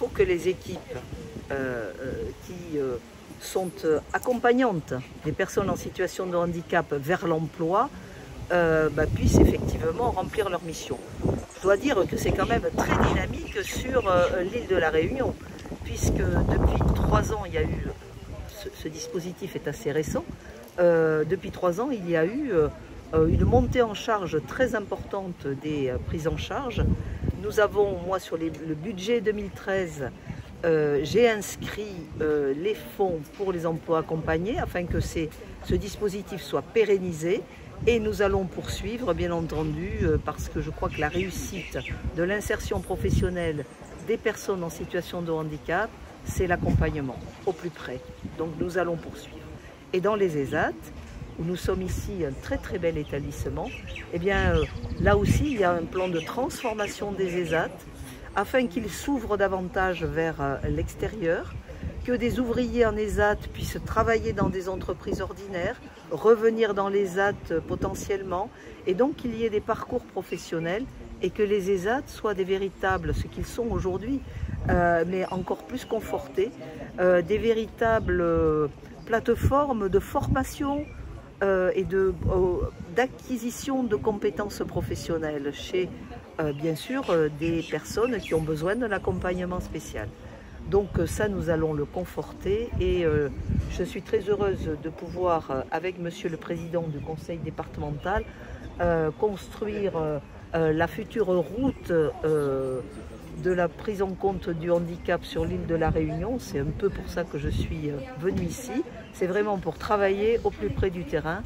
faut que les équipes qui sont accompagnantes des personnes en situation de handicap vers l'emploi puissent effectivement remplir leur mission. Je dois dire que c'est quand même très dynamique sur l'île de la Réunion, puisque depuis 3 ans, il y a eu, ce dispositif est assez récent, depuis 3 ans, il y a eu une montée en charge très importante des prises en charge. Nous avons, moi sur le budget 2013, j'ai inscrit les fonds pour les emplois accompagnés afin que ce dispositif soit pérennisé. Et nous allons poursuivre, bien entendu, parce que je crois que la réussite de l'insertion professionnelle des personnes en situation de handicap, c'est l'accompagnement au plus près. Donc nous allons poursuivre. Et dans les ESAT, où nous sommes ici un très très bel établissement, eh bien là aussi il y a un plan de transformation des ESAT afin qu'ils s'ouvrent davantage vers l'extérieur, que des ouvriers en ESAT puissent travailler dans des entreprises ordinaires, revenir dans les ESAT potentiellement, et donc qu'il y ait des parcours professionnels et que les ESAT soient des véritables, ce qu'ils sont aujourd'hui, mais encore plus confortés, des véritables plateformes de formation et d'acquisition de compétences professionnelles chez, bien sûr, des personnes qui ont besoin d'un accompagnement spécial. Donc ça, nous allons le conforter et je suis très heureuse de pouvoir, avec Monsieur le Président du Conseil départemental, construire la future route de la prise en compte du handicap sur l'île de la Réunion. C'est un peu pour ça que je suis venue ici. C'est vraiment pour travailler au plus près du terrain.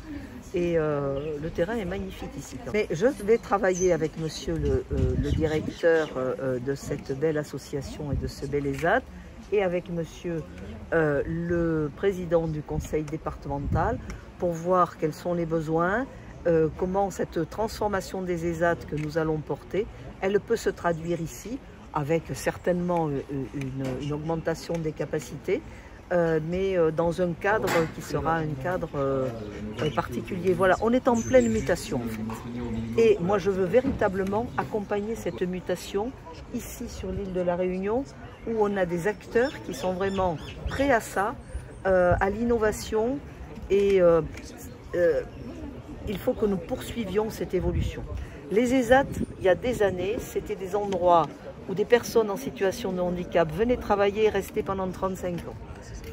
Et le terrain est magnifique ici. Mais je vais travailler avec monsieur le directeur de cette belle association et de ce bel ESAT et avec monsieur le président du conseil départemental pour voir quels sont les besoins, comment cette transformation des ESAT que nous allons porter, elle peut se traduire ici avec certainement une augmentation des capacités, mais dans un cadre qui sera un cadre particulier. Voilà, on est en pleine mutation en fait. Et moi je veux véritablement accompagner cette mutation ici sur l'île de la Réunion, où on a des acteurs qui sont vraiment prêts à ça, à l'innovation, et il faut que nous poursuivions cette évolution. Les ESAT, il y a des années, c'était des endroits où des personnes en situation de handicap venaient travailler et rester pendant 35 ans.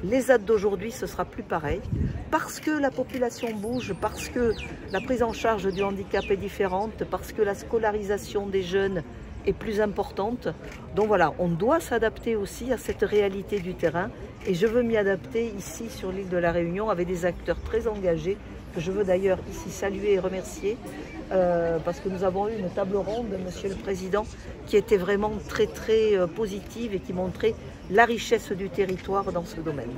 Les ESAT d'aujourd'hui, ce sera plus pareil, parce que la population bouge, parce que la prise en charge du handicap est différente, parce que la scolarisation des jeunes est plus importante. Donc voilà, on doit s'adapter aussi à cette réalité du terrain, et je veux m'y adapter ici sur l'île de la Réunion avec des acteurs très engagés, que je veux d'ailleurs ici saluer et remercier, parce que nous avons eu une table ronde, Monsieur le Président, qui était vraiment très très positive et qui montrait la richesse du territoire dans ce domaine.